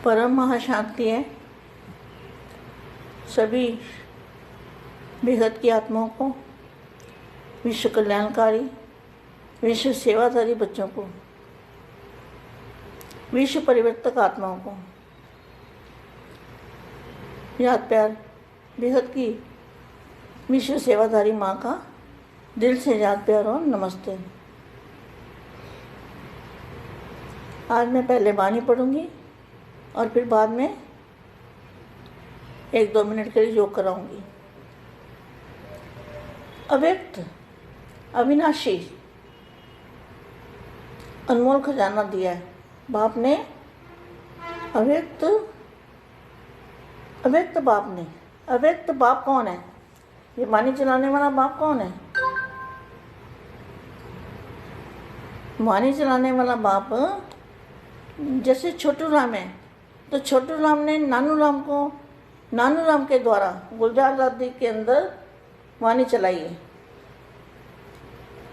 परम महाशांति है सभी बेहद की आत्माओं को, विश्व कल्याणकारी, विश्व सेवाधारी बच्चों को, विश्व परिवर्तक आत्माओं को याद प्यार बेहद की विश्व सेवाधारी माँ का दिल से याद प्यार और नमस्ते। आज मैं पहले वाणी पढ़ूंगी और फिर बाद में 1-2 मिनट के लिए योग कराऊंगी। अव्यक्त अविनाशी अनमोल खजाना दिया है बाप ने, अव्यक्त बाप ने। अव्यक्त बाप कौन है? ये वाणी चलाने वाला बाप कौन है? वाणी चलाने वाला बाप जैसे छोटू राम है, तो छोटू राम ने नानू राम के द्वारा गुलजार दादी के अंदर वाणी चलाई है,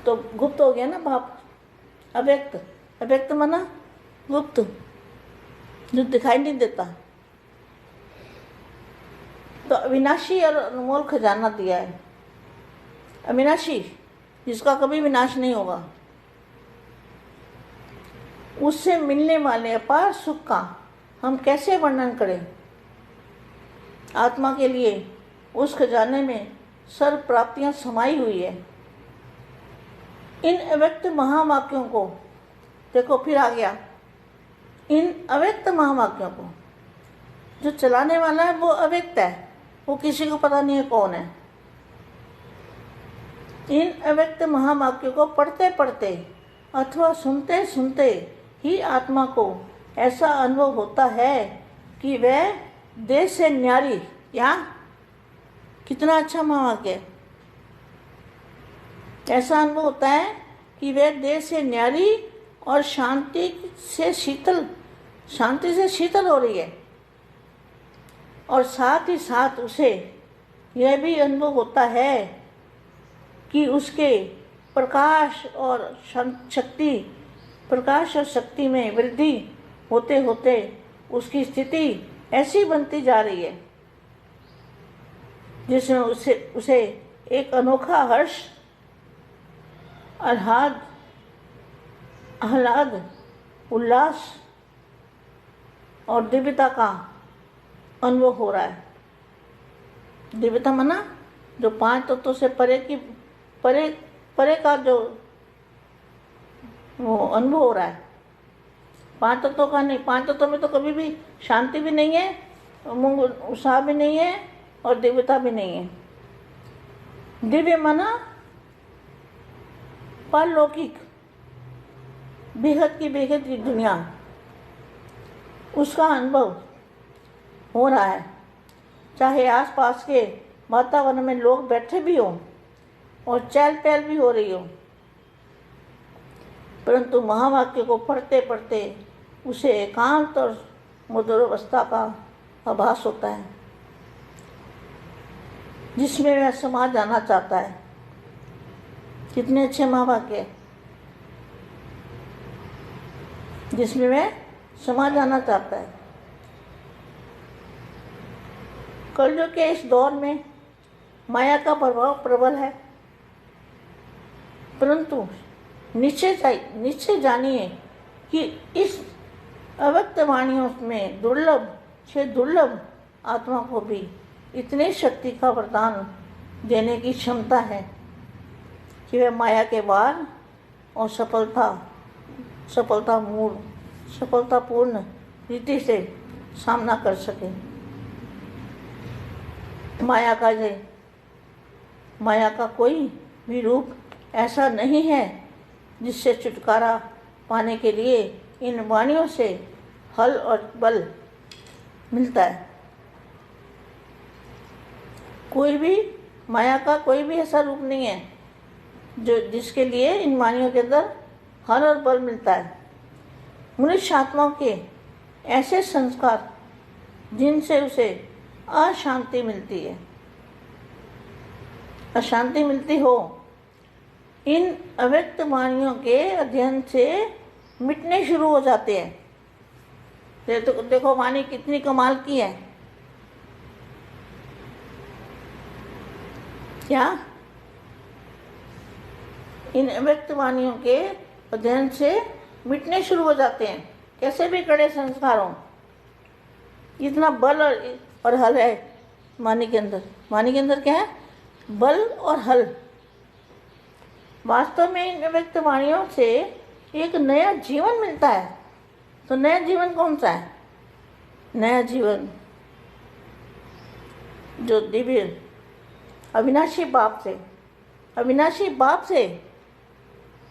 तो गुप्त हो गया ना बाप। अव्यक्त माना गुप्त, जो दिखाई नहीं देता। तो अविनाशी और अनमोल खजाना दिया है। अविनाशी जिसका कभी विनाश नहीं होगा, उससे मिलने वाले अपार सुख का हम कैसे वर्णन करें। आत्मा के लिए उस खजाने में सर्व प्राप्तियां समाई हुई है। इन अव्यक्त महावाक्यों को देखो, फिर आ गया, इन अव्यक्त महावाक्यों को जो चलाने वाला है वो अव्यक्त है, वो किसी को पता नहीं है कौन है। इन अव्यक्त महावाक्यों को पढ़ते पढ़ते अथवा सुनते सुनते ही आत्मा को ऐसा अनुभव होता है कि वह देह से न्यारी, या कितना अच्छा महावाक्य है। ऐसा अनुभव होता है कि वह देह से न्यारी और शांति से शीतल हो रही है, और साथ ही साथ उसे यह भी अनुभव होता है कि उसके प्रकाश और शक्ति में वृद्धि होते होते उसकी स्थिति ऐसी बनती जा रही है जिसमें उसे एक अनोखा हर्ष, आह्लाद, उल्लास और दिव्यता का अनुभव हो रहा है। दिव्यता माना जो 5 तत्वों से परे का जो वो अनुभव हो रहा है। 5 तत्वों का नहीं, 5 तत्वों में तो कभी भी शांति भी नहीं है, उत्साह भी नहीं है और दिव्यता भी नहीं है। दिव्य माना परलौकिक, बेहद की दुनिया, उसका अनुभव हो रहा है। चाहे आसपास के वातावरण में लोग बैठे भी हों और चहल पहल भी हो रही हो, परंतु महावाक्य को पढ़ते पढ़ते उसे एकांत और मधुर अवस्था का आभास होता है, जिसमें वह समा जाना चाहता है। कितने अच्छे महावाक्य, जिसमें वह समा जाना चाहता है। कलयुग के इस दौर में माया का प्रभाव प्रबल है, परंतु निश्चय जानिए कि इस अव्यक्त वाणियों में दुर्लभ आत्मा को भी इतनी शक्ति का वरदान देने की क्षमता है कि वह माया के वार और सफलतापूर्ण रीति से सामना कर सके। माया का कोई भी रूप ऐसा नहीं है जिससे छुटकारा पाने के लिए इन वाणियों से हल और बल मिलता है। माया का कोई भी ऐसा रूप नहीं है जिसके लिए इन वाणियों के अंदर हल और बल मिलता है। मनुष्य आत्माओं के ऐसे संस्कार जिनसे उसे अशांति मिलती हो, इन अव्यक्त वाणियों के अध्ययन से मिटने शुरू हो जाते हैं। तो देखो वाणी कितनी कमाल की है। क्या इन अव्यक्त वाणियों के अध्ययन से मिटने शुरू हो जाते हैं, कैसे भी कड़े संस्कार हों। इतना बल और हल है वाणी के अंदर। वाणी के अंदर क्या है? बल और हल। वास्तव में इन अव्यक्त वाणियों से एक नया जीवन मिलता है। तो नया जीवन कौन सा है? नया जीवन जो दिव्य अविनाशी बाप से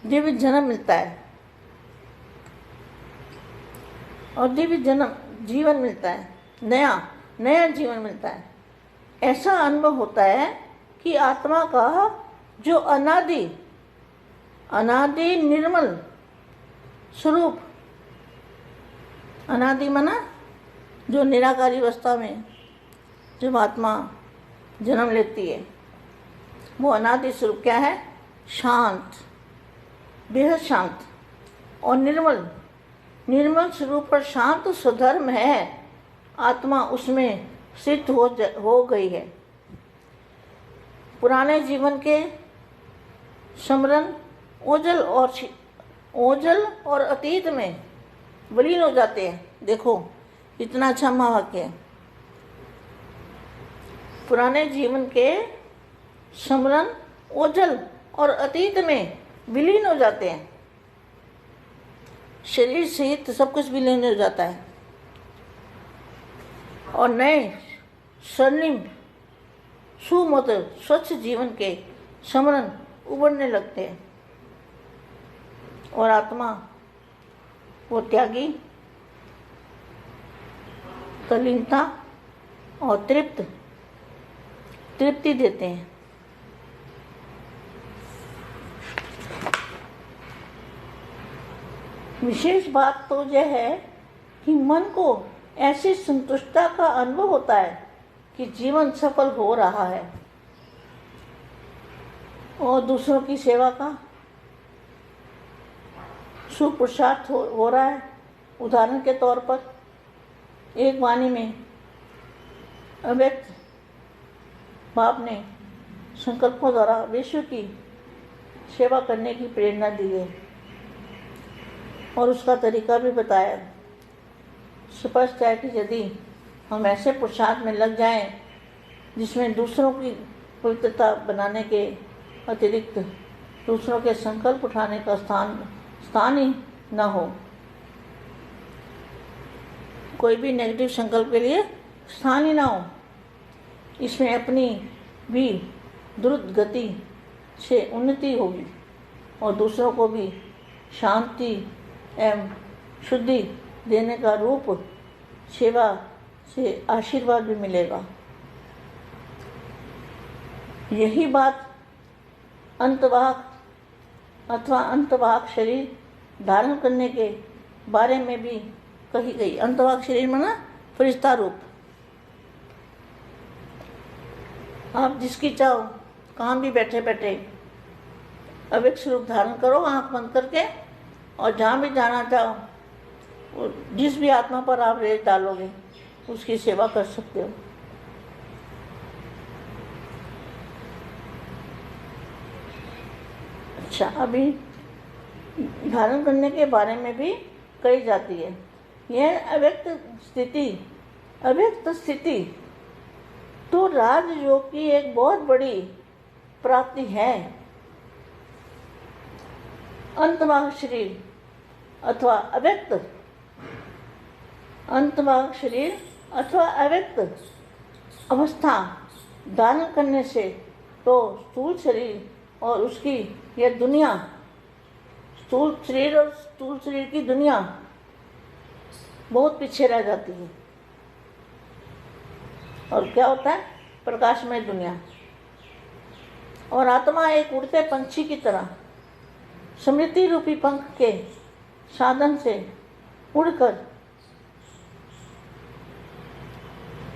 दिव्य जन्म मिलता है और दिव्य जन्म जीवन मिलता है, नया जीवन मिलता है। ऐसा अनुभव होता है कि आत्मा का जो अनादि निर्मल स्वरूप, अनादि माना जो निराकारी अवस्था में जब आत्मा जन्म लेती है, वो अनादि स्वरूप क्या है? शांत, बेहद शांत और निर्मल स्वरूप पर शांत स्वधर्म है। आत्मा उसमें स्थित हो गई है। पुराने जीवन के स्मरण ओझल और अतीत में विलीन हो जाते हैं। देखो इतना अच्छा महावाक्य है। पुराने जीवन के स्मरण ओझल और अतीत में विलीन हो जाते हैं। शरीर सहित सब कुछ विलीन हो जाता है और नए स्वर्णिम सुमत स्वच्छ जीवन के स्मरण उभरने लगते हैं और आत्मा वो त्यागी, तल्लीनता और तृप्ति देते हैं। विशेष बात तो यह है कि मन को ऐसी संतुष्टता का अनुभव होता है कि जीवन सफल हो रहा है और दूसरों की सेवा का सुपुरुषार्थ हो रहा है। उदाहरण के तौर पर एक वाणी में अव्यक्त बाप ने संकल्पों द्वारा विश्व की सेवा करने की प्रेरणा दी है और उसका तरीका भी बताया। स्पष्ट है कि यदि हम ऐसे पुरुषार्थ में लग जाएं जिसमें दूसरों की पवित्रता बनाने के अतिरिक्त दूसरों के संकल्प उठाने का स्थान ही न हो, कोई भी नेगेटिव संकल्प के लिए स्थान ही ना हो, इसमें अपनी भी द्रुत गति से उन्नति होगी और दूसरों को भी शांति एवं शुद्धि देने का रूप सेवा से आशीर्वाद भी मिलेगा। यही बात अंतवाहक अथवा अंतवाहक शरीर धारण करने के बारे में भी कही गई। अंतवाहक शरीर माना फरिश्ता रूप। आप जिसकी चाहो कहाँ भी बैठे बैठे अव्यक्त स्वरूप धारण करो, आँख बंद करके, और जहाँ भी जाना चाहो जिस भी आत्मा पर आप रेत डालोगे उसकी सेवा कर सकते हो। अच्छा, अभी धारण करने के बारे में भी कही जाती है। यह अव्यक्त स्थिति तो राजयोग की एक बहुत बड़ी प्राप्ति है। अंतवाहक शरीर अथवा अव्यक्त अवस्था धारण करने से तो स्थूल शरीर और उसकी यह दुनिया, स्थूल शरीर की दुनिया बहुत पीछे रह जाती है। और क्या होता है? प्रकाशमय दुनिया। और आत्मा एक उड़ते पंछी की तरह स्मृति रूपी पंख के साधन से उड़कर,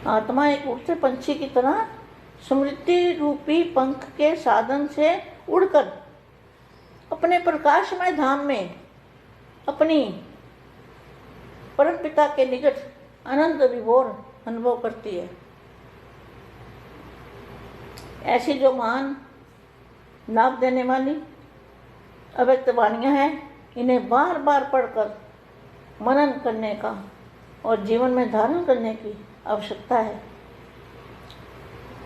आत्मा एक उड़ते पंछी की तरह स्मृति रूपी पंख के साधन से उड़कर अपने प्रकाशमय धाम में अपनी परम पिता के निकट अनंत विभोर अनुभव करती है। ऐसी जो महान लाभ देने वाली अव्यक्त वाणियाँ हैं, इन्हें बार बार पढ़कर मनन करने का और जीवन में धारण करने की आवश्यकता है।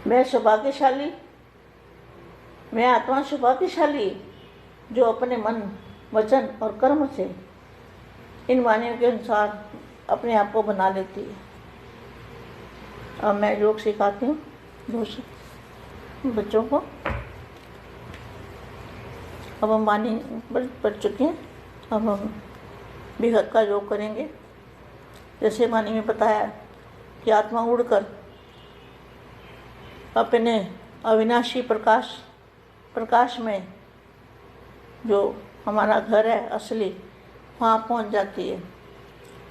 मैं सौभाग्यशाली, मैं आत्मा सौभाग्यशाली जो अपने मन, वचन और कर्म से इन वाणियों के अनुसार अपने आप को बना लेती है। अब मैं योग सिखाती हूँ दूसरे बच्चों को। अब हम वाणी पढ़ चुके हैं, अब हम बेहद का योग करेंगे। जैसे वाणी में बताया कि आत्मा उड़कर अपने अविनाशी प्रकाश में जो हमारा घर है असली, वहाँ पहुँच जाती है।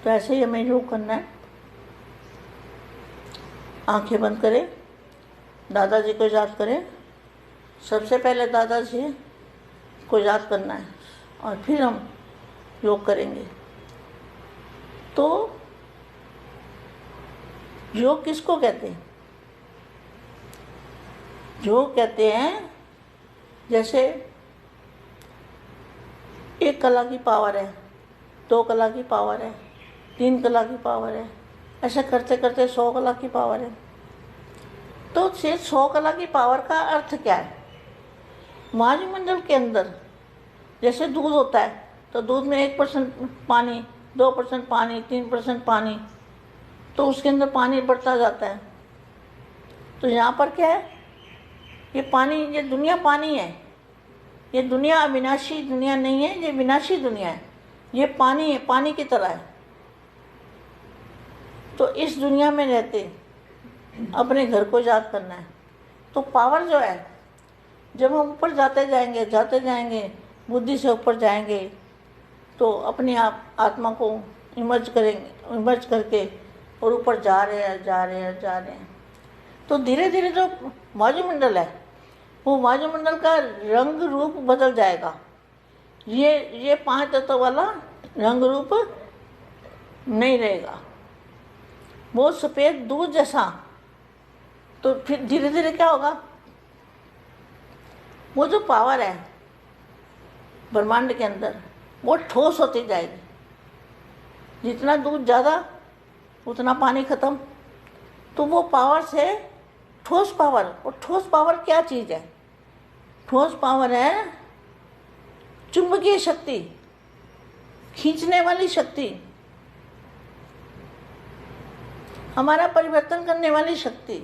तो ऐसे ही हमें योग करना है। आंखें बंद करें, दादाजी को याद करें। सबसे पहले दादाजी को याद करना है और फिर हम योग करेंगे। तो योग किसको कहते हैं? योग कहते हैं जैसे एक कला की पावर है, 2 कला की पावर है, 3 कला की पावर है, ऐसा करते करते 100 कला की पावर है। तो 100 कला की पावर का अर्थ क्या है? वायुमंडल के अंदर जैसे दूध होता है तो दूध में 1% पानी, 2% पानी, 3% पानी, तो उसके अंदर पानी बढ़ता जाता है। तो यहाँ पर क्या है? ये पानी, ये दुनिया पानी है। ये दुनिया अविनाशी दुनिया नहीं है, ये विनाशी दुनिया है। ये पानी है, पानी की तरह है। तो इस दुनिया में रहते अपने घर को याद करना है। तो पावर जो है, जब हम ऊपर जाते जाएंगे, बुद्धि से ऊपर जाएंगे, तो अपने आप आत्मा को इमर्ज करके और ऊपर जा रहे हैं। तो धीरे धीरे जो वायुमंडल है, वो वायुमंडल का रंग रूप बदल जाएगा। ये 5 तत्व वाला रंग रूप नहीं रहेगा, वो सफ़ेद दूध जैसा। तो फिर धीरे धीरे क्या होगा? वो जो पावर है ब्रह्मांड के अंदर, वो ठोस होती जाएगी। जितना दूध ज़्यादा उतना पानी खत्म। तो वो पावर से ठोस पावर, और ठोस पावर क्या चीज़ है? ठोस पावर है चुंबकीय शक्ति, खींचने वाली शक्ति, हमारा परिवर्तन करने वाली शक्ति,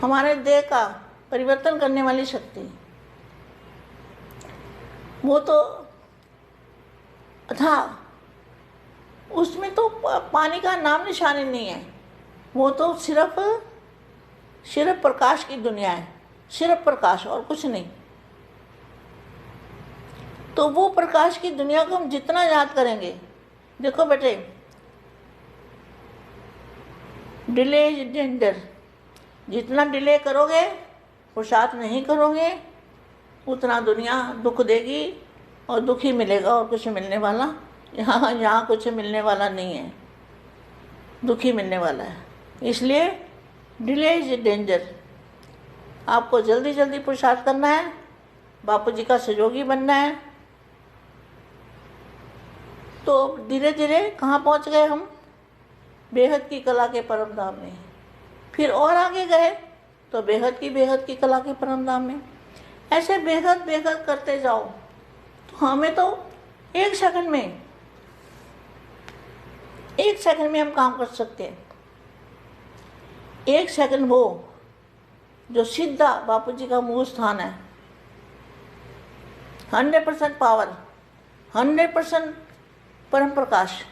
हमारे देह का परिवर्तन करने वाली शक्ति। वो तो था, उसमें तो पानी का नाम निशान ही नहीं है। वो तो सिर्फ प्रकाश की दुनिया है, सिर्फ प्रकाश और कुछ नहीं। तो वो प्रकाश की दुनिया को हम जितना याद करेंगे, देखो बेटे, डिले इज डेंजर। जितना डिले करोगे, पुरुषार्थ नहीं करोगे, उतना दुनिया दुख देगी और दुख ही मिलेगा, और कुछ मिलने वाला यहाँ कुछ मिलने वाला नहीं है, दुख ही मिलने वाला है। इसलिए डिले इज डेंजर। आपको जल्दी जल्दी पुरुषार्थ करना है, बापू जी का सहयोगी बनना है। तो धीरे धीरे कहाँ पहुँच गए हम? बेहद की कला के परम धाम में। फिर और आगे गए तो बेहद की कला के परम धाम में। ऐसे बेहद करते जाओ तो हमें तो एक सेकंड में हम काम कर सकते हैं। एक सेकंड वो जो सीधा बापू जी का मूल स्थान है, 100% पावर, 100% परम प्रकाश,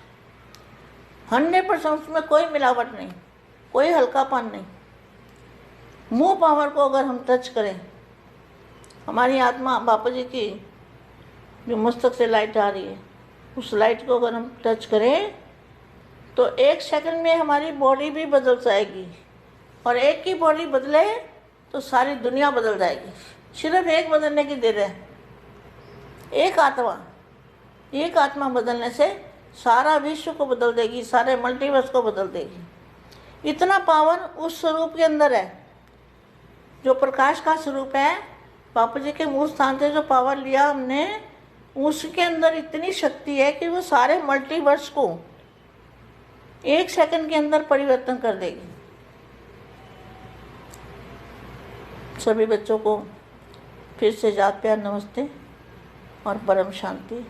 100%, उसमें कोई मिलावट नहीं, कोई हल्कापन नहीं। मुंह पावर को अगर हम टच करें, हमारी आत्मा बापू जी की जो मस्तक से लाइट आ रही है, उस लाइट को अगर हम टच करें तो एक सेकंड में हमारी बॉडी भी बदल जाएगी। और एक की बॉडी बदले तो सारी दुनिया बदल जाएगी। सिर्फ एक बदलने की देर है, एक आत्मा। एक आत्मा बदलने से सारा विश्व को बदल देगी, सारे मल्टीवर्स को बदल देगी। इतना पावर उस स्वरूप के अंदर है जो प्रकाश का स्वरूप है। बापू जी के मूल स्थान से जो पावर लिया हमने, उसके अंदर इतनी शक्ति है कि वो सारे मल्टीवर्स को 1 सेकंड के अंदर परिवर्तन कर देगी। सभी बच्चों को फिर से याद प्यार नमस्ते और परम शांति।